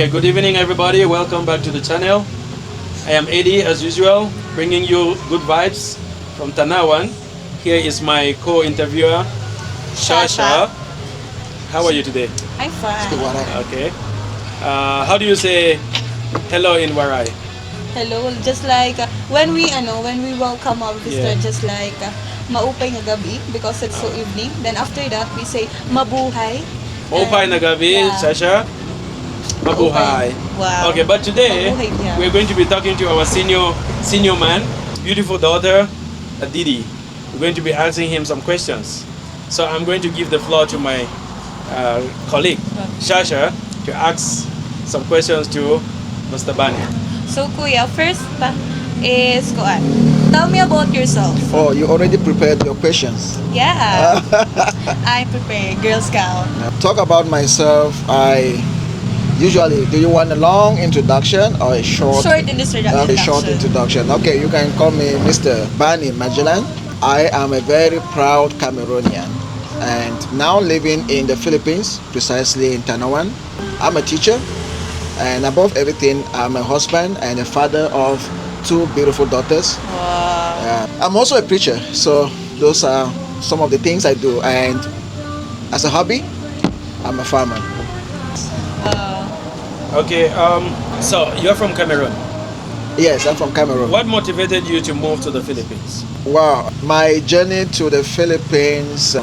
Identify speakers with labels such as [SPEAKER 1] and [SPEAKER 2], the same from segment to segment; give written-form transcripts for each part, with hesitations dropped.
[SPEAKER 1] Okay, good evening, everybody. Welcome back to the channel. I am Eddie, as usual, bringing you good vibes from Tanawan. Here is my co-interviewer, Shasha. How are you today?
[SPEAKER 2] I'm fine.
[SPEAKER 1] Okay. How do you say hello in Waray?
[SPEAKER 2] Hello, just like when we welcome our visitor,
[SPEAKER 1] Yeah.
[SPEAKER 2] just like maupay nga gabi because it's so evening. Then after that we say mabuhay.
[SPEAKER 1] Maupay na gabi,
[SPEAKER 2] Yeah.
[SPEAKER 1] Shasha. Mabuhay.
[SPEAKER 2] Maupay. Wow.
[SPEAKER 1] Okay, but today
[SPEAKER 2] Mabuhay niya.
[SPEAKER 1] we're going to be talking to our senior man, beautiful daughter, Didi. We're going to be asking him some questions. So I'm going to give the floor to my colleague, Shasha, to ask some questions to Mr. Bahni.
[SPEAKER 2] So Kuya, first is kuan. Tell me about yourself.
[SPEAKER 3] Oh, you already prepared your questions.
[SPEAKER 2] Yeah. I prepare Girl Scout.
[SPEAKER 3] Talk about myself. Do you want a long introduction or a short?
[SPEAKER 2] Short introduction.
[SPEAKER 3] A short introduction. Okay, you can call me Mr. Bahni Magellan. I am a very proud Cameroonian and now living in the Philippines, precisely in Tanawan. I'm a teacher and above everything, I'm a husband and a father of two beautiful daughters.
[SPEAKER 2] Wow.
[SPEAKER 3] I'm also a preacher, so those are some of the things I do. And as a hobby, I'm a farmer.
[SPEAKER 1] Okay, so you're from Cameroon.
[SPEAKER 3] Yes, I'm from Cameroon.
[SPEAKER 1] What motivated you to move to the Philippines?
[SPEAKER 3] Wow, my journey to the Philippines,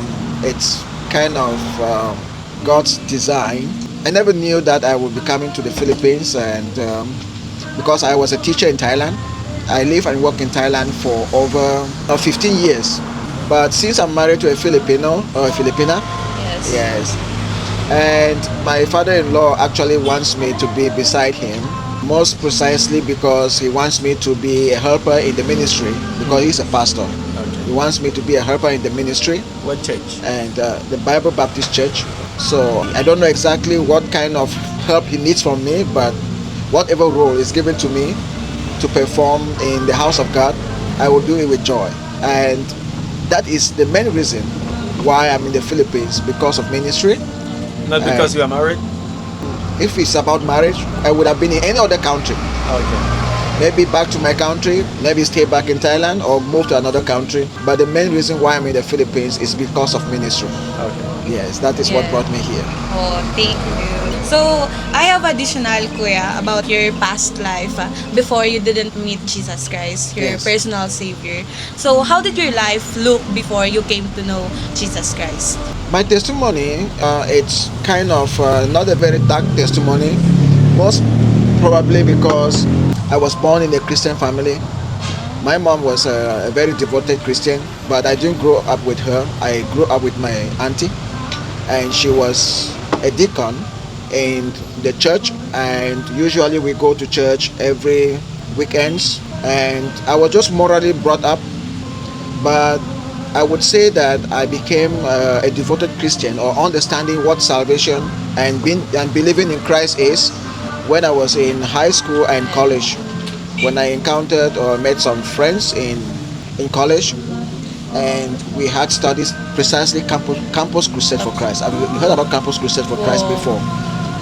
[SPEAKER 3] it's kind of God's design. I never knew that I would be coming to the Philippines, and because I was a teacher in Thailand, I live and work in Thailand for over 15 years. But since I'm married to a Filipino or a Filipina,
[SPEAKER 2] Yes.
[SPEAKER 3] yes, and my father-in-law actually wants me to be beside him, most precisely because he wants me to be a helper in the ministry because he's a pastor. He wants me to be a helper in the ministry
[SPEAKER 1] What church?
[SPEAKER 3] and the Bible Baptist Church. So I don't know exactly what kind of help he needs from me, but whatever role is given to me to perform in the house of God, I will do it with joy. And that is the main reason why I'm in the Philippines, because of ministry.
[SPEAKER 1] Not because you are married?
[SPEAKER 3] If it's about marriage, I would have been in any other country.
[SPEAKER 1] Okay.
[SPEAKER 3] Maybe back to my country, maybe stay back in Thailand or move to another country. But the main reason why I'm in the Philippines is because of ministry.
[SPEAKER 1] Okay.
[SPEAKER 3] Yes, that is what
[SPEAKER 2] Yeah.
[SPEAKER 3] brought me here.
[SPEAKER 2] Oh, thank you. So, I have additional, Kuya, about your past life before you didn't meet Jesus Christ, your
[SPEAKER 3] Yes.
[SPEAKER 2] personal Savior. So, how did your life look before you came to know Jesus Christ?
[SPEAKER 3] My testimony, it's kind of not a very dark testimony, most probably because I was born in a Christian family. My mom was a very devoted Christian, but I didn't grow up with her. I grew up with my auntie, and she was a deacon in the church, and usually we go to church every weekends, and I was just morally brought up. But I would say that I became a devoted Christian, or understanding what salvation and believing in Christ is, when I was in high school and college, when I encountered or met some friends in college, and we had studies precisely campus crusade for Christ. Have you heard about campus crusade for Christ
[SPEAKER 2] Wow.
[SPEAKER 3] before?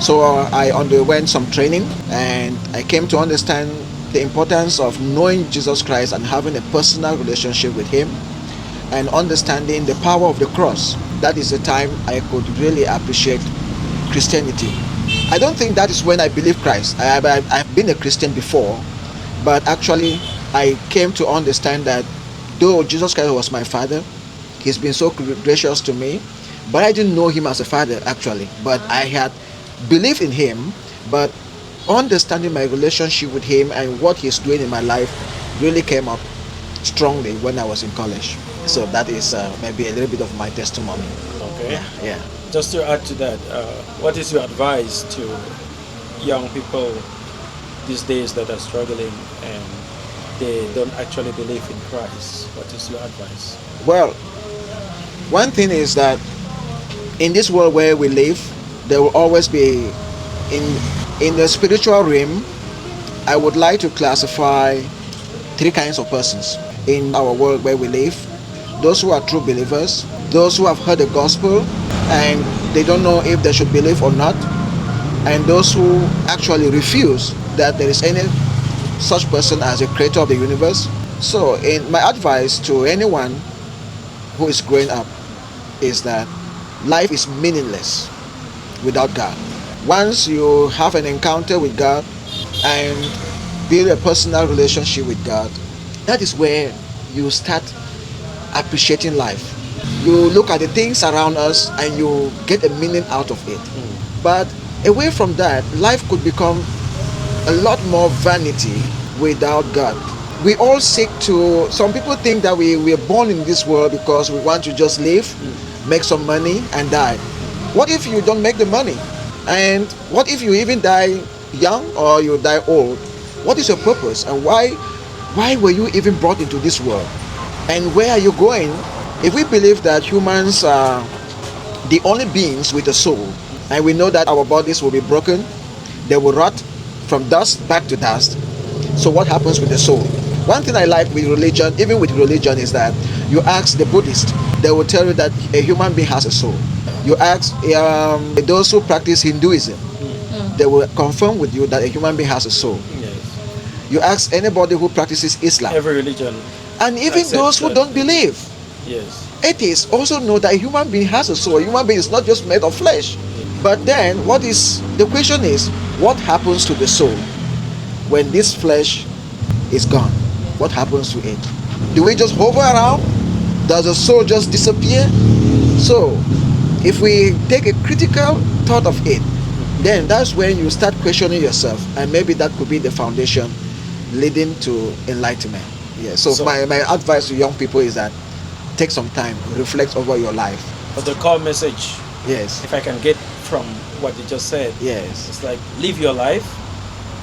[SPEAKER 3] So I underwent some training, and I came to understand the importance of knowing Jesus Christ and having a personal relationship with Him, and understanding the power of the cross. That is the time I could really appreciate Christianity. I don't think that is when I believed Christ. I've been a Christian before, but actually I came to understand that though Jesus Christ was my father, He's been so gracious to me, but I didn't know Him as a father actually. But I had believed in Him, but understanding my relationship with Him and what He's doing in my life really came up strongly when I was in college. So that is maybe a little bit of my testimony.
[SPEAKER 1] Okay.
[SPEAKER 3] Yeah.
[SPEAKER 1] Just to add to that, what is your advice to young people these days that are struggling and they don't actually believe in Christ? What is your advice?
[SPEAKER 3] Well, one thing is that in this world where we live, there will always be in the spiritual realm. I would like to classify three kinds of persons in our world where we live: those who are true believers, those who have heard the gospel and they don't know if they should believe or not, and those who actually refuse that there is any such person as a creator of the universe. So, in my advice to anyone who is growing up is that life is meaningless without God. Once you have an encounter with God and build a personal relationship with God, that is where you start appreciating life. You look at the things around us and you get a meaning out of it. But away from that, life could become a lot more vanity without God. We all seek to, some people think that we are born in this world because we want to just live, make some money and die. What if you don't make the money? And what if you even die young or you die old? What is your purpose and why were you even brought into this world? And where are you going? If we believe that humans are the only beings with a soul, and we know that our bodies will be broken, they will rot from dust back to dust. So what happens with the soul? One thing I like with religion, even with religion, is that you ask the Buddhist, they will tell you that a human being has a soul. You ask those who practice Hinduism, they will confirm with you that a human being has a soul.
[SPEAKER 1] Yes.
[SPEAKER 3] You ask anybody who practices Islam,
[SPEAKER 1] Every religion.
[SPEAKER 3] and even
[SPEAKER 1] accepts
[SPEAKER 3] those who
[SPEAKER 1] that.
[SPEAKER 3] don't believe,
[SPEAKER 1] Yes.
[SPEAKER 3] atheists also know that a human being has a soul. A human being is not just made of flesh. But then, the question is, what happens to the soul when this flesh is gone? What happens to it? Do we just hover around? Does the soul just disappear? So, if we take a critical thought of it, then that's when you start questioning yourself, and maybe that could be the foundation leading to enlightenment. Yeah. So my advice to young people is that take some time, reflect over your life.
[SPEAKER 1] But the core message,
[SPEAKER 3] Yes.
[SPEAKER 1] if I can get from what you just said,
[SPEAKER 3] Yes.
[SPEAKER 1] it's like live your life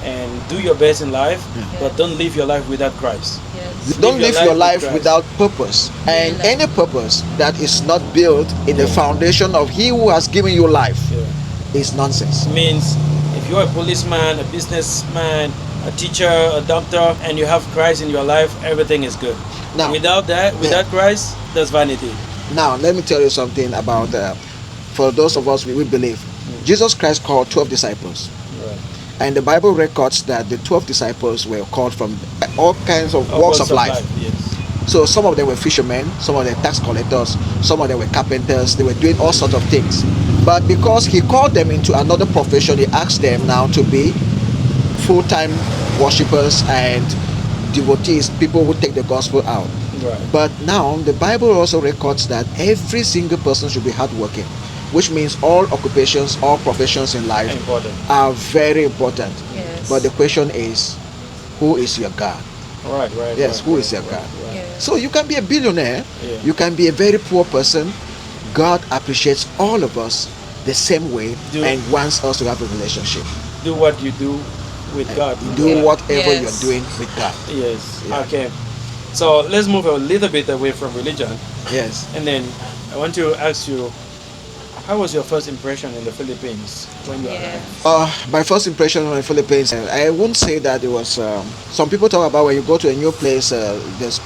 [SPEAKER 1] and do your best in life, but don't live your life without Christ.
[SPEAKER 2] Yes.
[SPEAKER 3] Don't live your
[SPEAKER 1] with
[SPEAKER 3] life
[SPEAKER 1] Christ.
[SPEAKER 3] without purpose. And
[SPEAKER 2] life.
[SPEAKER 3] any purpose that is not built in the foundation of He who has given you life
[SPEAKER 1] Yeah.
[SPEAKER 3] is nonsense.
[SPEAKER 1] Means if you're a policeman, a businessman, a teacher, a doctor, and you have Christ in your life, everything is good.
[SPEAKER 3] Now,
[SPEAKER 1] Without that, without Christ, there's vanity.
[SPEAKER 3] Now, let me tell you something about, for those of us we believe, Jesus Christ called 12 disciples.
[SPEAKER 1] Right.
[SPEAKER 3] And the Bible records that the 12 disciples were called from all kinds of walks of life.
[SPEAKER 1] Yes.
[SPEAKER 3] So some of them were fishermen, some of them tax collectors, some of them were carpenters. They were doing all sorts of things. But because He called them into another profession, He asked them now to be full-time worshippers and devotees, people who take the gospel out.
[SPEAKER 1] Right.
[SPEAKER 3] But now the Bible also records that every single person should be hardworking, which means all occupations, all professions in life
[SPEAKER 1] Important.
[SPEAKER 3] are very important.
[SPEAKER 2] Yes.
[SPEAKER 3] But the question is, who is your God?
[SPEAKER 1] Right.
[SPEAKER 3] Yes,
[SPEAKER 1] right,
[SPEAKER 3] who
[SPEAKER 1] right,
[SPEAKER 3] is your
[SPEAKER 1] right,
[SPEAKER 3] God?
[SPEAKER 1] right.
[SPEAKER 2] Yes.
[SPEAKER 3] So you can be a billionaire,
[SPEAKER 1] Yeah.
[SPEAKER 3] you can be a very poor person. God appreciates all of us the same way
[SPEAKER 1] Do-
[SPEAKER 3] and wants us to have a relationship.
[SPEAKER 1] Do what you do with God.
[SPEAKER 3] Do
[SPEAKER 1] Yeah.
[SPEAKER 3] whatever
[SPEAKER 2] Yes.
[SPEAKER 3] you're doing with God.
[SPEAKER 1] Yes.
[SPEAKER 3] Yeah.
[SPEAKER 1] Okay. So let's move a little bit away from religion,
[SPEAKER 3] Yes.
[SPEAKER 1] and then I want to ask you, how was your first impression in the Philippines when you
[SPEAKER 2] Yeah.
[SPEAKER 1] arrived?
[SPEAKER 3] My first impression on the Philippines, I wouldn't say that it was. Some people talk about when you go to a new place, there's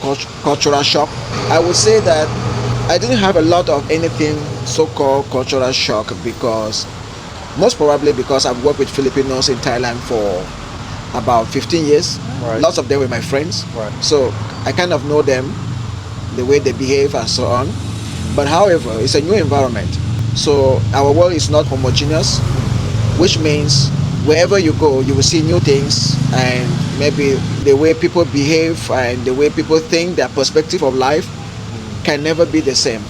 [SPEAKER 3] cultural shock. I would say that I didn't have a lot of anything so-called cultural shock because, most probably because I've worked with Filipinos in Thailand for about 15 years.
[SPEAKER 1] Right.
[SPEAKER 3] Lots of them were my friends.
[SPEAKER 1] Right.
[SPEAKER 3] So I kind of know them, the way they behave and so on. But however, it's a new environment. So our world is not homogeneous, which means wherever you go, you will see new things, and maybe the way people behave and the way people think, their perspective of life can never be the same.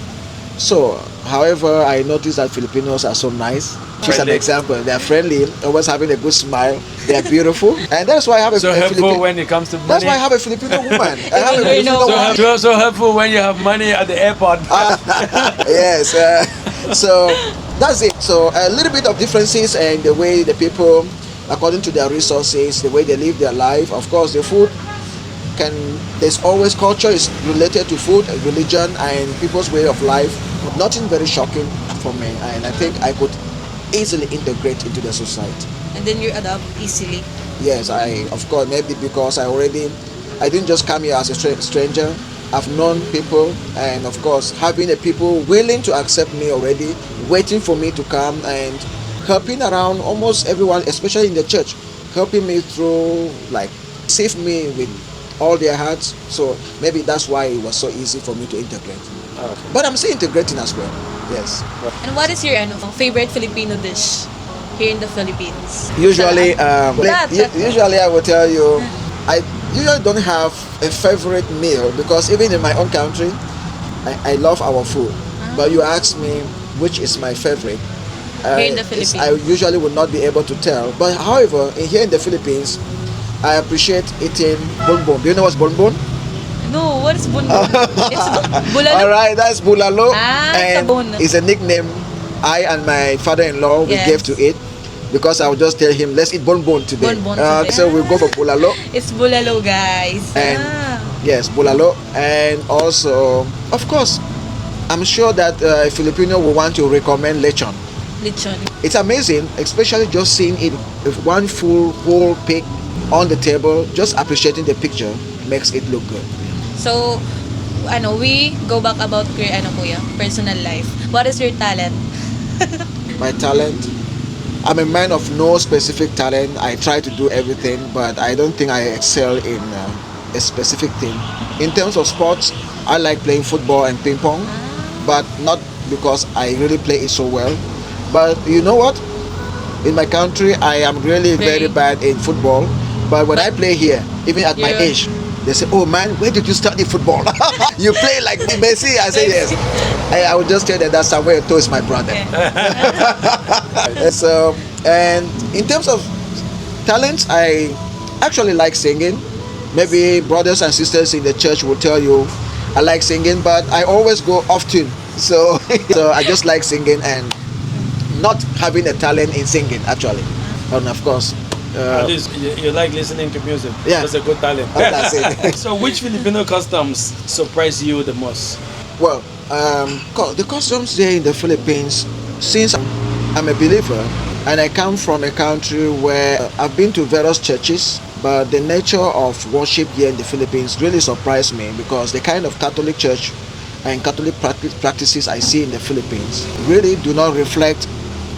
[SPEAKER 3] So, however, I noticed that Filipinos are so nice. Just an
[SPEAKER 1] Friendly.
[SPEAKER 3] example, they are friendly, always having a good smile. They are beautiful, and that's why I have a,
[SPEAKER 1] So
[SPEAKER 3] a
[SPEAKER 1] helpful
[SPEAKER 3] Filipino.
[SPEAKER 1] when it comes to money.
[SPEAKER 3] That's why I have a Filipino woman. I have a
[SPEAKER 2] Even though you
[SPEAKER 3] Filipino
[SPEAKER 2] know
[SPEAKER 3] woman.
[SPEAKER 1] so helpful when you have money at the airport.
[SPEAKER 3] Yes. So that's it. So a little bit of differences and the way the people, according to their resources, the way they live their life. Of course, the food can. There's always culture is related to food, religion, and people's way of life. Nothing very shocking for me, and I think I could easily integrate into the society.
[SPEAKER 2] And then you adapt easily.
[SPEAKER 3] Yes, of course, maybe because I didn't just come here as a stranger. I've known people, and of course, having the people willing to accept me already, waiting for me to come, and helping around almost everyone, especially in the church, helping me through, like, save me with all their hearts. So maybe that's why it was so easy for me to integrate.
[SPEAKER 1] Okay.
[SPEAKER 3] But I'm still integrating as well. Yes.
[SPEAKER 2] And what is your favorite Filipino dish here in the Philippines?
[SPEAKER 3] Usually,
[SPEAKER 2] Lahat.
[SPEAKER 3] usually I will tell you, I usually don't have a favorite meal because even in my own country, I love our food. But you ask me which is my favorite.
[SPEAKER 2] Here in the Philippines.
[SPEAKER 3] I usually would not be able to tell. But however, here in the Philippines, I appreciate eating bonbon. Do you know what's bonbon?
[SPEAKER 2] No, what is bunbun? It's bulalo.
[SPEAKER 3] Alright, that's bulalo.
[SPEAKER 2] Ah,
[SPEAKER 3] And
[SPEAKER 2] sabon.
[SPEAKER 3] it's a nickname I and my father-in-law we
[SPEAKER 2] Yes.
[SPEAKER 3] gave to it because I would just tell him, let's eat bonbon today.
[SPEAKER 2] Bonbon today.
[SPEAKER 3] So we'll go for bulalo.
[SPEAKER 2] It's bulalo, guys.
[SPEAKER 3] And yes, bulalo. And also, of course, I'm sure that a Filipino will want to recommend lechon.
[SPEAKER 2] Lechon.
[SPEAKER 3] It's amazing, especially just seeing it with one full whole pig on the table, just appreciating the picture makes it look good.
[SPEAKER 2] So, we go back about your kuya, personal life. What is your talent?
[SPEAKER 3] My talent, I'm a man of no specific talent. I try to do everything, but I don't think I excel in a specific thing. In terms of sports, I like playing football and ping pong, but not because I really play it so well. But you know what? In my country, I am really very bad in football. But when I play here, even at my age, they say, "Oh man, where did you study football? You play like Messi." I say yes. I would just tell them that Samuel Eto'o is my brother. So, and in terms of talents, I actually like singing. Maybe brothers and sisters in the church will tell you I like singing, but I always go off tune. So, so I just like singing and not having a talent in singing actually. And of course,
[SPEAKER 1] At least you like listening to music.
[SPEAKER 3] Yeah.
[SPEAKER 1] That's a good talent.
[SPEAKER 3] that's it.
[SPEAKER 1] So which Filipino customs surprise you the most?
[SPEAKER 3] Well, the customs there in the Philippines, since I'm a believer and I come from a country where I've been to various churches, but the nature of worship here in the Philippines really surprised me because the kind of Catholic church and Catholic practices I see in the Philippines really do not reflect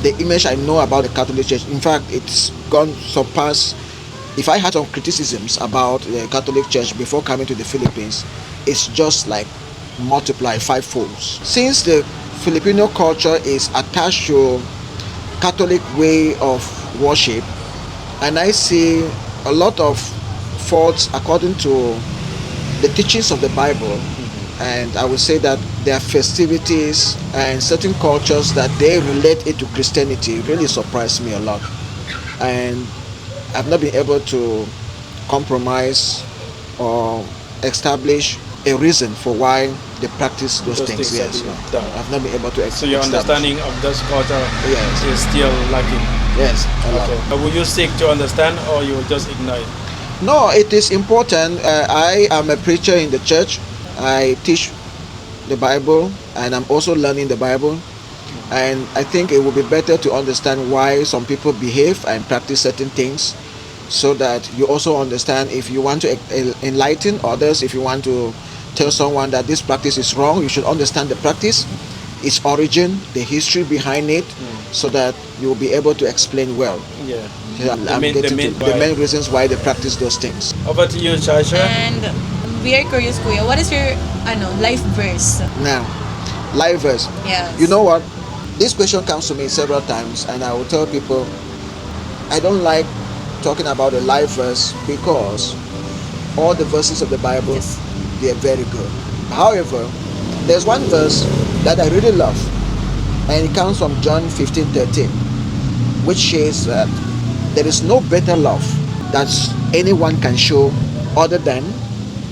[SPEAKER 3] the image I know about the Catholic Church. In fact, it's gone surpass. If I had some criticisms about the Catholic Church before coming to the Philippines, it's just like multiply fivefold. Since the Filipino culture is attached to Catholic way of worship, and I see a lot of faults according to the teachings of the Bible, and I would say that there are festivities and certain cultures that they relate it to Christianity really surprised me a lot. And I've not been able to compromise or establish a reason for why they practice those things. Yes,
[SPEAKER 1] done.
[SPEAKER 3] I've not been able to.
[SPEAKER 1] So your understanding of this culture
[SPEAKER 3] Yes.
[SPEAKER 1] is still lacking.
[SPEAKER 3] Yes. A lot.
[SPEAKER 1] Okay. Will you seek to understand or you will just ignore it?
[SPEAKER 3] No, it is important. I am a preacher in the church. I teach the Bible and I'm also learning the Bible, and I think it would be better to understand why some people behave and practice certain things so that you also understand. If you want to enlighten others, if you want to tell someone that this practice is wrong, you should understand the practice, its origin, the history behind it, so that you will be able to explain well.
[SPEAKER 1] Yeah.
[SPEAKER 3] The main reasons why they practice those things.
[SPEAKER 1] Over to you, Shasha.
[SPEAKER 2] And we are curious, kuya, what is your life verse?
[SPEAKER 3] Now, live verse.
[SPEAKER 2] Yes.
[SPEAKER 3] You know what? This question comes to me several times, and I will tell people I don't like talking about a live verse because all the verses of the Bible,
[SPEAKER 2] Yes.
[SPEAKER 3] they are very good. However, there's one verse that I really love, and it comes from John 15:13, which says that there is no better love that anyone can show other than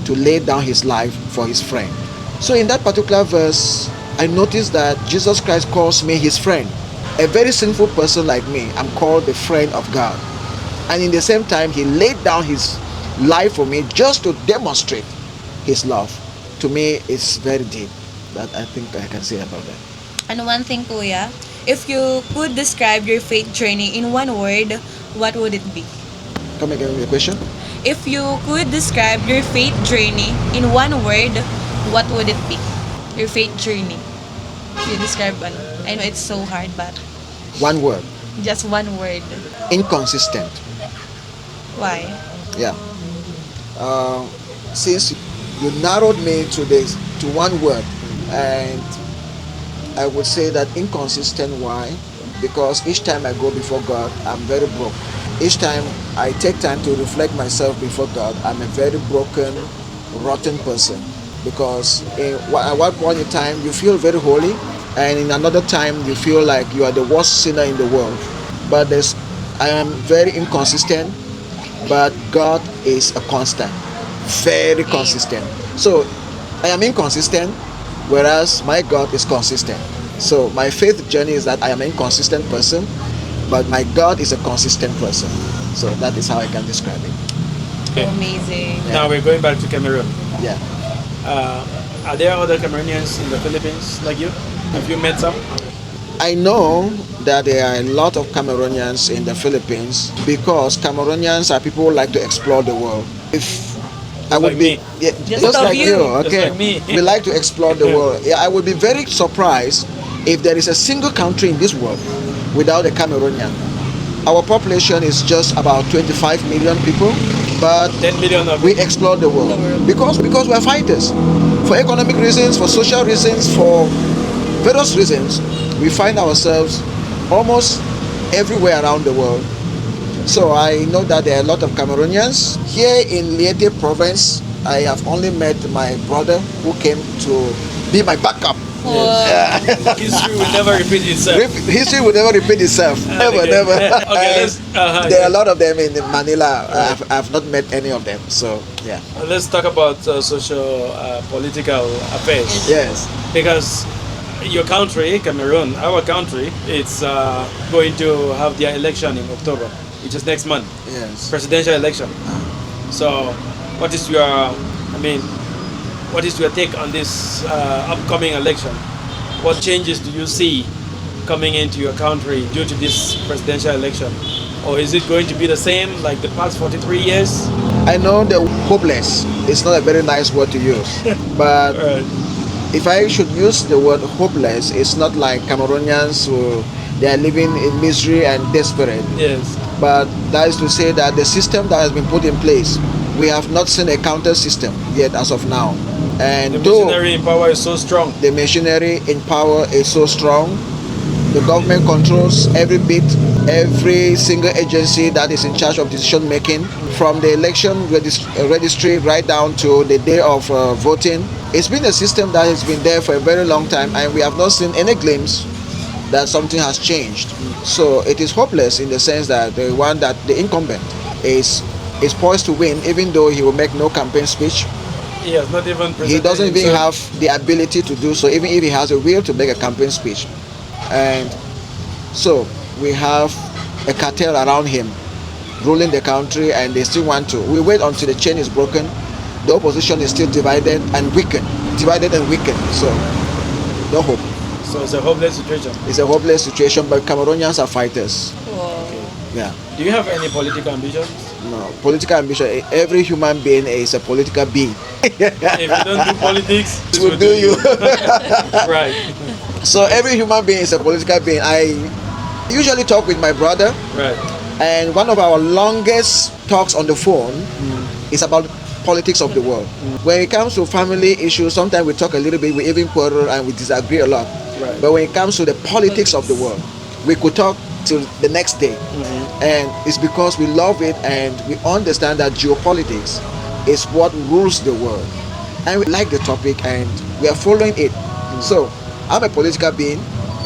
[SPEAKER 3] to lay down his life for his friend. So in that particular verse, I noticed that Jesus Christ calls me his friend. A very sinful person like me, I'm called the friend of God. And in the same time, he laid down his life for me just to demonstrate his love. To me, it's very deep. That I think I can say about that.
[SPEAKER 2] And one thing, kuya, if you could describe your faith journey in one word, what would it be?
[SPEAKER 3] Come again with the question.
[SPEAKER 2] If you could describe your faith journey in one word, what would it be? Your faith journey. You describe I know it's so hard, but
[SPEAKER 3] One word.
[SPEAKER 2] Just one word.
[SPEAKER 3] Inconsistent.
[SPEAKER 2] Why?
[SPEAKER 3] Yeah. Since you narrowed me to this to one word, and I would say that inconsistent. Why? Because each time I go before God, I'm very broke. Each time I take time to reflect myself before God, I'm a very broken, rotten person. Because at one point in time you feel very holy, and in another time you feel like you are the worst sinner in the world. But I am very inconsistent, but God is a constant, very consistent. So I am inconsistent, whereas my God is consistent. So my faith journey is that I am an inconsistent person, but my God is a consistent person. So that is how I can describe it.
[SPEAKER 1] Okay.
[SPEAKER 2] Amazing.
[SPEAKER 1] Now we're going back to Cameroon.
[SPEAKER 3] Yeah.
[SPEAKER 1] Are there other Cameroonians in the Philippines like you? Have you met some?
[SPEAKER 3] I know that there are a lot of Cameroonians in the Philippines because Cameroonians are people who like to explore the world. If I would
[SPEAKER 1] like
[SPEAKER 3] be,
[SPEAKER 1] me.
[SPEAKER 3] yeah,
[SPEAKER 2] Just
[SPEAKER 3] like
[SPEAKER 2] you.
[SPEAKER 3] you,
[SPEAKER 1] Just
[SPEAKER 3] okay.
[SPEAKER 1] like me.
[SPEAKER 3] We like to explore the world. Yeah, I would be very surprised if there is a single country in this world without a Cameroonian. Our population is just about 25 million people, but
[SPEAKER 1] 10 million of
[SPEAKER 3] we
[SPEAKER 1] it.
[SPEAKER 3] explore the world
[SPEAKER 2] The world.
[SPEAKER 3] because we are fighters, for economic reasons, for social reasons, for various reasons. We find ourselves almost everywhere around the world. So I know that there are a lot of Cameroonians here in Leyte province. I have only met my brother who came to be my backup.
[SPEAKER 1] History will never repeat itself.
[SPEAKER 3] History will never repeat itself. Never,
[SPEAKER 1] Okay.
[SPEAKER 3] never.
[SPEAKER 1] Okay,
[SPEAKER 3] And there are a lot of them in Manila. I've not met any of them. So yeah.
[SPEAKER 1] Let's talk about social, political affairs.
[SPEAKER 3] Yes.
[SPEAKER 1] Because your country, Cameroon, our country, it's going to have their election in October, which is next month,
[SPEAKER 3] Yes.
[SPEAKER 1] presidential election. So, what is your take on this upcoming election? What changes do you see coming into your country due to this presidential election? Or is it going to be the same like the past 43 years?
[SPEAKER 3] I know that hopeless is not a very nice word to use, but
[SPEAKER 1] Right.
[SPEAKER 3] if I should use the word hopeless, it's not like Cameroonians who they are living in misery and desperate.
[SPEAKER 1] Yes.
[SPEAKER 3] But that is to say that the system that has been put in place, we have not seen a counter system yet as of now. And
[SPEAKER 1] The
[SPEAKER 3] though
[SPEAKER 1] machinery in power is so strong.
[SPEAKER 3] the machinery in power is so strong, the government controls every bit, every single agency that is in charge of decision making, from the election registry right down to the day of voting. It's been a system that has been there for a very long time, and we have not seen any glimpse that something has changed. So it is hopeless in the sense that the incumbent is poised to win, even though he will make no campaign speech.
[SPEAKER 1] He has not even presented
[SPEAKER 3] He doesn't even
[SPEAKER 1] himself.
[SPEAKER 3] have the ability to do so, even if he has a will to make a campaign speech. And so we have a cartel around him ruling the country, and they still want to. We wait until the chain is broken. The opposition is still divided and weakened. So no hope.
[SPEAKER 1] So it's a hopeless situation.
[SPEAKER 3] It's a hopeless situation, but Cameroonians are fighters.
[SPEAKER 2] Wow.
[SPEAKER 3] Yeah.
[SPEAKER 1] Do you have any political ambitions?
[SPEAKER 3] No, political ambition. Every human being is a political being.
[SPEAKER 1] If you don't do politics,
[SPEAKER 3] It will do you.
[SPEAKER 1] Right.
[SPEAKER 3] So every human being is a political being. I usually talk with my brother,
[SPEAKER 1] Right.
[SPEAKER 3] and one of our longest talks on the phone is about politics of the world. When it comes to family issues, sometimes we talk a little bit, we even quarrel and we disagree a lot.
[SPEAKER 1] Right.
[SPEAKER 3] But when it comes to the politics of the world, we could talk till the next day. And it's because we love it and we understand that geopolitics is what rules the world. And we like the topic and we are following it. So I'm a political being.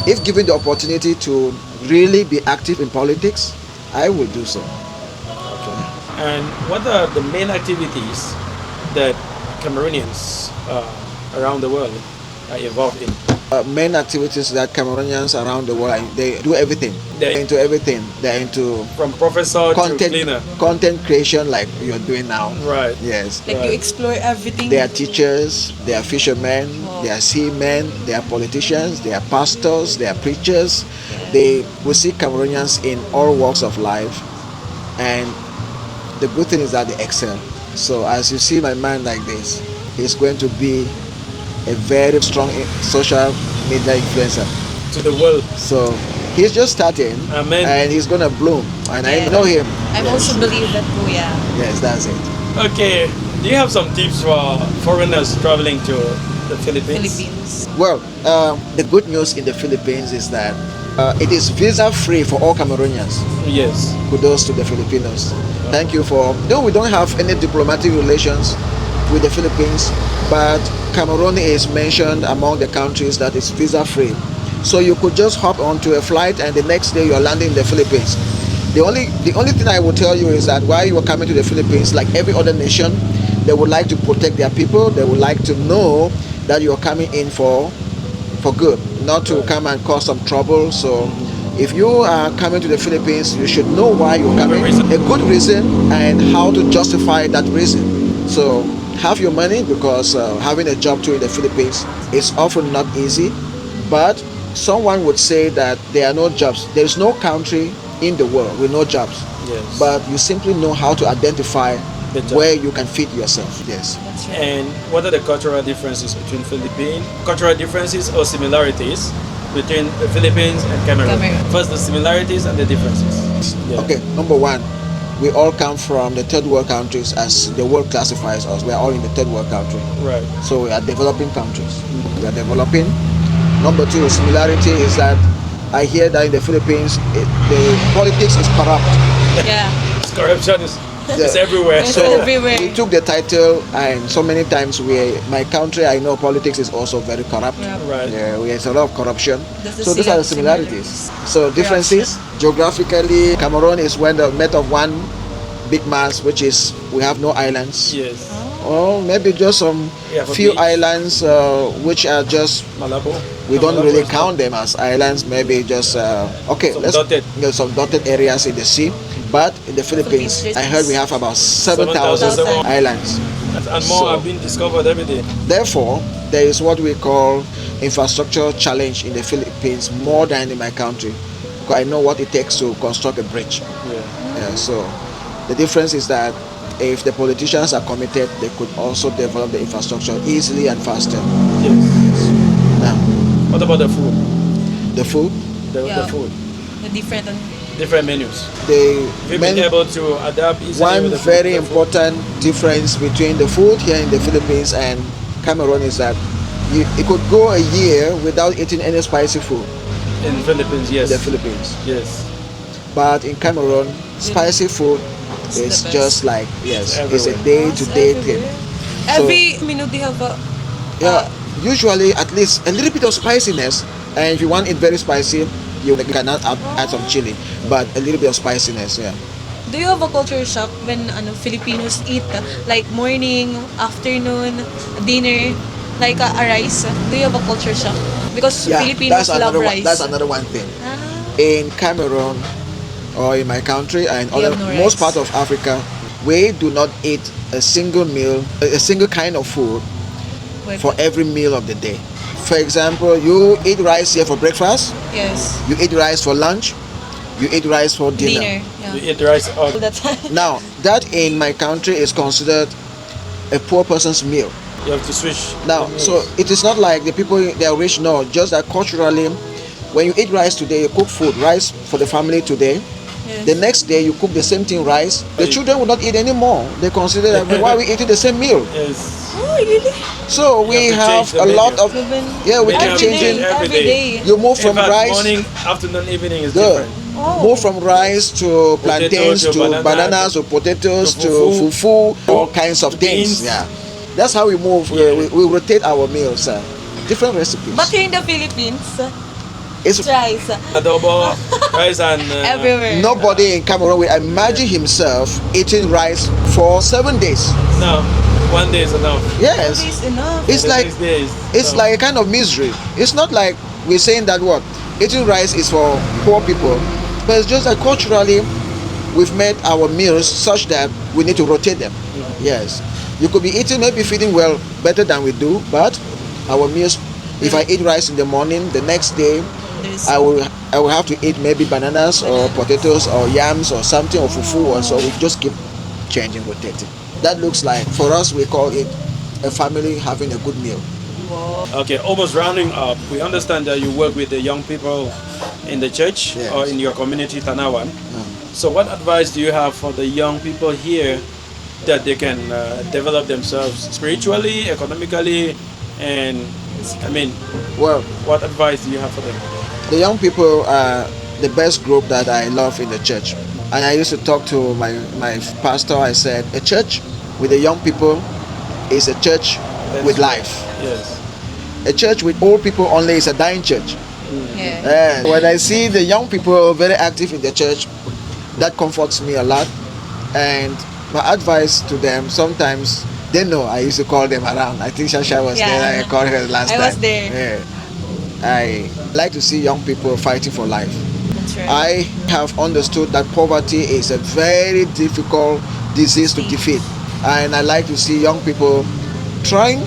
[SPEAKER 3] If given the opportunity to really be active in politics, I will do so.
[SPEAKER 1] And what are the main activities that Cameroonians around the world are involved in?
[SPEAKER 3] Main activities that Cameroonians around the world, they do everything.
[SPEAKER 1] They-
[SPEAKER 3] They're into everything. They're into
[SPEAKER 1] From professor to cleaner.
[SPEAKER 3] content creation like you're doing now.
[SPEAKER 1] Right.
[SPEAKER 3] Yes.
[SPEAKER 2] Like you explore everything.
[SPEAKER 3] They are teachers, they are fishermen, they are seamen, they are politicians, they are pastors, they are preachers. They will see Cameroonians in all walks of life, and the good thing is that they excel. So as you see my man like this, he's going to be a very strong social media influencer.
[SPEAKER 1] To the world.
[SPEAKER 3] So He's just starting,
[SPEAKER 1] Amen.
[SPEAKER 3] and he's gonna bloom. And I
[SPEAKER 2] Yeah.
[SPEAKER 3] know him.
[SPEAKER 2] I also believe that, Kuya.
[SPEAKER 3] Yes, that's it.
[SPEAKER 1] Okay, do you have some tips for foreigners traveling to the Philippines?
[SPEAKER 2] Philippines.
[SPEAKER 3] Well, the good news in the Philippines is that it is visa free for all Cameroonians.
[SPEAKER 1] Yes.
[SPEAKER 3] Kudos to the Filipinos. Thank you for. Though we don't have any diplomatic relations with the Philippines, but Cameroon is mentioned among the countries that is visa free. So you could just hop onto a flight and the next day you are landing in the Philippines. The only thing I will tell you is that while you are coming to the Philippines, like every other nation, they would like to protect their people. They would like to know that you are coming in for good, not to come and cause some trouble. So if you are coming to the Philippines, you should know why you're coming, a good reason, and how to justify that reason. So have your money, because having a job too in the Philippines is often not easy. But someone would say that there are no jobs. There is no country in the world with no jobs.
[SPEAKER 1] Yes.
[SPEAKER 3] But you simply know how to identify
[SPEAKER 1] The job.
[SPEAKER 3] where you can fit yourself. Yes.
[SPEAKER 2] That's right.
[SPEAKER 1] And what are the cultural differences between cultural differences or similarities between the Philippines and Cameroon?
[SPEAKER 2] Cameroon.
[SPEAKER 1] First, the similarities and the differences. Yeah.
[SPEAKER 3] Okay, number one, we all come from the third world countries, as the world classifies us. We are all in the third world country.
[SPEAKER 1] Right.
[SPEAKER 3] So we are developing countries. We are developing. Number two, similarity is that I hear that in the Philippines, the politics is corrupt.
[SPEAKER 2] Yeah.
[SPEAKER 1] Corruption is
[SPEAKER 3] Yeah.
[SPEAKER 1] everywhere.
[SPEAKER 2] It's
[SPEAKER 3] So
[SPEAKER 2] everywhere.
[SPEAKER 3] we took the title, and so many times my country, I know politics is also very corrupt.
[SPEAKER 2] Yeah.
[SPEAKER 1] Right.
[SPEAKER 3] Yeah, there's a lot of corruption.
[SPEAKER 2] That's the
[SPEAKER 3] So these are the similarities. So differences, geographically, Cameroon is made of one big mass, which is we have no islands.
[SPEAKER 1] Yes.
[SPEAKER 3] Or maybe just some
[SPEAKER 1] Yeah, for
[SPEAKER 3] few
[SPEAKER 1] beach.
[SPEAKER 3] islands which are just,
[SPEAKER 1] Malabo.
[SPEAKER 3] we don't
[SPEAKER 1] Malabo
[SPEAKER 3] really
[SPEAKER 1] is
[SPEAKER 3] count them as islands. Maybe just okay,
[SPEAKER 1] Some
[SPEAKER 3] let's
[SPEAKER 1] dotted.
[SPEAKER 3] some dotted areas in the sea. But in the Philippines,
[SPEAKER 2] Philippines,
[SPEAKER 3] I heard we have about 7,000
[SPEAKER 2] 7,000.
[SPEAKER 3] islands.
[SPEAKER 1] And more
[SPEAKER 3] So-
[SPEAKER 1] have been discovered every day.
[SPEAKER 3] Therefore, there is what we call infrastructure challenge in the Philippines more than in my country. Because I know what it takes to construct a bridge.
[SPEAKER 1] Yeah.
[SPEAKER 3] Yeah, so the difference is that if the politicians are committed, they could also develop the infrastructure easily and faster.
[SPEAKER 1] Yes.
[SPEAKER 3] Now,
[SPEAKER 1] What about the food?
[SPEAKER 3] the food,
[SPEAKER 1] The
[SPEAKER 2] Yeah.
[SPEAKER 1] food.
[SPEAKER 2] The different
[SPEAKER 1] Different menus.
[SPEAKER 3] the
[SPEAKER 1] We've been
[SPEAKER 3] main,
[SPEAKER 1] able to adapt easily
[SPEAKER 3] one
[SPEAKER 1] with the
[SPEAKER 3] very
[SPEAKER 1] food.
[SPEAKER 3] important difference between the food here in the Philippines and Cameroon is that you could go a year without eating any spicy food
[SPEAKER 1] In Philippines, yes.
[SPEAKER 3] in the Philippines.
[SPEAKER 1] Yes.
[SPEAKER 3] But in Cameroon, spicy food
[SPEAKER 2] It's the
[SPEAKER 3] is
[SPEAKER 2] best.
[SPEAKER 3] just like, yes, it's a
[SPEAKER 1] Everywhere.
[SPEAKER 3] day-to-day thing.
[SPEAKER 2] Every minute they have a
[SPEAKER 3] Yeah, usually at least a little bit of spiciness, and if you want it very spicy, you cannot add some chili, but a little bit of spiciness, yeah.
[SPEAKER 2] Do you have a culture shock when Filipinos eat like morning, afternoon, dinner, like a rice? Do you have a culture shock? Because
[SPEAKER 3] Yeah,
[SPEAKER 2] Filipinos love rice.
[SPEAKER 3] that's another one thing.
[SPEAKER 2] Ah,
[SPEAKER 3] In Cameroon, or in my country, and
[SPEAKER 2] You
[SPEAKER 3] other
[SPEAKER 2] have no
[SPEAKER 3] most
[SPEAKER 2] rice.
[SPEAKER 3] part of Africa, we do not eat a single meal, a single kind of food
[SPEAKER 2] wait.
[SPEAKER 3] for every meal of the day. For example, you eat rice here for breakfast,
[SPEAKER 2] Yes.
[SPEAKER 3] you eat rice for lunch, you eat rice for
[SPEAKER 2] Dinner.
[SPEAKER 3] dinner.
[SPEAKER 2] Yeah.
[SPEAKER 1] We eat rice all
[SPEAKER 2] All the time.
[SPEAKER 3] Now, that in my country is considered a poor person's meal.
[SPEAKER 1] You have to switch.
[SPEAKER 3] Now,
[SPEAKER 1] the
[SPEAKER 3] so
[SPEAKER 1] meals.
[SPEAKER 3] it is not like the people, they are rich, no, just that culturally, when you eat rice today, you cook food, rice for the family today.
[SPEAKER 2] Yes.
[SPEAKER 3] The next day, you cook the same thing, rice. The children will not eat anymore. They consider that why are we eating the same meal?
[SPEAKER 1] Yes.
[SPEAKER 2] Oh, really?
[SPEAKER 3] So we
[SPEAKER 1] You have to
[SPEAKER 3] have
[SPEAKER 1] change the
[SPEAKER 3] a lot
[SPEAKER 1] menu.
[SPEAKER 3] of, yeah, we
[SPEAKER 1] Menu
[SPEAKER 3] keep
[SPEAKER 1] every
[SPEAKER 3] changing.
[SPEAKER 1] day.
[SPEAKER 2] Every day.
[SPEAKER 3] You move
[SPEAKER 1] In
[SPEAKER 3] from
[SPEAKER 1] fact,
[SPEAKER 3] rice,
[SPEAKER 1] morning, afternoon, evening is
[SPEAKER 3] Yeah.
[SPEAKER 1] different.
[SPEAKER 2] Oh.
[SPEAKER 3] move from rice to plantains,
[SPEAKER 1] to
[SPEAKER 3] to
[SPEAKER 1] banana,
[SPEAKER 3] bananas, to potatoes,
[SPEAKER 1] to
[SPEAKER 3] to fufu, all kinds of
[SPEAKER 1] to
[SPEAKER 3] things.
[SPEAKER 1] beans.
[SPEAKER 3] Yeah, that's how we move.
[SPEAKER 1] Yeah.
[SPEAKER 3] We rotate our meals. Different recipes.
[SPEAKER 2] But here in the Philippines,
[SPEAKER 3] It's
[SPEAKER 2] rice
[SPEAKER 1] Adobo, rice and
[SPEAKER 2] everywhere.
[SPEAKER 3] nobody in Cameroon will imagine himself eating rice for 7 days.
[SPEAKER 1] No, one day is enough.
[SPEAKER 3] Yes,
[SPEAKER 2] Is enough.
[SPEAKER 3] it's
[SPEAKER 1] The
[SPEAKER 3] like
[SPEAKER 1] next day is
[SPEAKER 3] it's
[SPEAKER 1] no.
[SPEAKER 3] like a kind of misery. It's not like we're saying that what eating rice is for poor people, but it's just that culturally we've made our meals such that we need to rotate them. Yes, you could be eating, maybe feeding well better than we do, but our meals. If I eat rice in the morning, the next day
[SPEAKER 2] There's
[SPEAKER 3] I will have to eat maybe bananas or potatoes or yams or something or fufu, or so we just keep changing, rotating. That looks like, for us, we call it a family having a good meal.
[SPEAKER 1] Okay, almost rounding up. We understand that you work with the young people in the church
[SPEAKER 3] Yes.
[SPEAKER 1] or in your community, Tanawan. So what advice do you have for the young people here that they can develop themselves spiritually, economically, and I mean,
[SPEAKER 3] Well,
[SPEAKER 1] what advice do you have for them?
[SPEAKER 3] the young people are the best group that I love in the church. And I used to talk to my pastor. I said, a church with the young people is a church with life.
[SPEAKER 1] Yes.
[SPEAKER 3] A church with old people only is a dying church.
[SPEAKER 2] Yeah.
[SPEAKER 3] And when I see the young people very active in the church, that comforts me a lot. And my advice to them, sometimes they know I used to call them around. I think Shasha was
[SPEAKER 2] Yeah.
[SPEAKER 3] there. I called her last
[SPEAKER 2] I
[SPEAKER 3] time.
[SPEAKER 2] was there.
[SPEAKER 3] Yeah. I like to see young people fighting for life.
[SPEAKER 2] That's right.
[SPEAKER 3] I have understood that poverty is a very difficult disease to defeat. And I like to see young people trying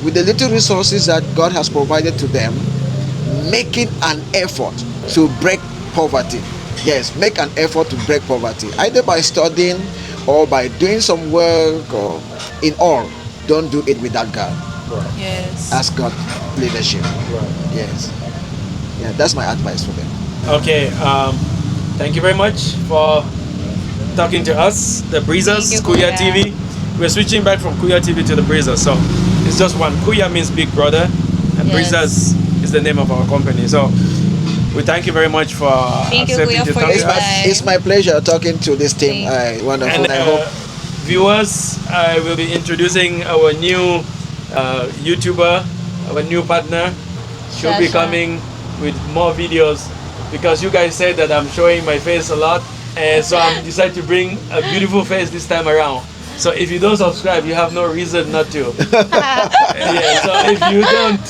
[SPEAKER 3] with the little resources that God has provided to them, making an effort to break poverty. Yes, make an effort to break poverty, either by studying or by doing some work, or in all, don't do it without God.
[SPEAKER 2] Yes.
[SPEAKER 3] Ask God leadership. Yes. Yeah, that's my advice for them.
[SPEAKER 1] Okay. Thank you very much for talking to us, the Breezers,
[SPEAKER 2] Thank you,
[SPEAKER 1] Kuya
[SPEAKER 2] Kuya.
[SPEAKER 1] TV. We're switching back from Kuya TV to the Breezers, so it's just one. Kuya means big brother, and
[SPEAKER 2] Yes.
[SPEAKER 1] Breezers is the name of our company. So we thank you very much for
[SPEAKER 2] Thank you,
[SPEAKER 1] accepting
[SPEAKER 2] Kuya,
[SPEAKER 1] to
[SPEAKER 2] for
[SPEAKER 1] talk
[SPEAKER 3] It's
[SPEAKER 1] to
[SPEAKER 2] your
[SPEAKER 3] my,
[SPEAKER 1] us.
[SPEAKER 2] time.
[SPEAKER 3] it's my pleasure talking to this team. Wonderful.
[SPEAKER 1] And
[SPEAKER 3] I hope
[SPEAKER 1] viewers, I will be introducing our new YouTuber, our new partner. She'll be
[SPEAKER 2] Shasha.
[SPEAKER 1] coming with more videos because you guys said that I'm showing my face a lot, and so I'm decided to bring a beautiful face this time around. So if you don't subscribe, you have no reason not to. Yeah, so if you don't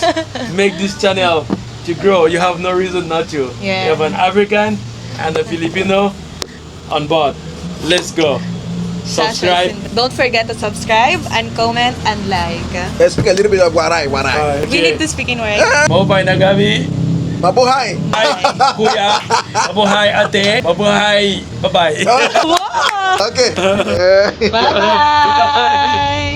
[SPEAKER 1] make this channel to grow, you have no reason not to.
[SPEAKER 2] Yeah.
[SPEAKER 1] You have an African and a Filipino on board. Let's go. Subscribe.
[SPEAKER 2] Don't forget to subscribe and comment and like.
[SPEAKER 3] let's speak a little bit of Waray. Waray.
[SPEAKER 2] We need to speak in words.
[SPEAKER 1] Mobay na gabi.
[SPEAKER 3] Mabuhay!
[SPEAKER 1] Ay, kuya. Mabuhay ate. Mabuhay. Bye-bye.
[SPEAKER 2] Wow!
[SPEAKER 3] Okay.
[SPEAKER 2] Bye-bye!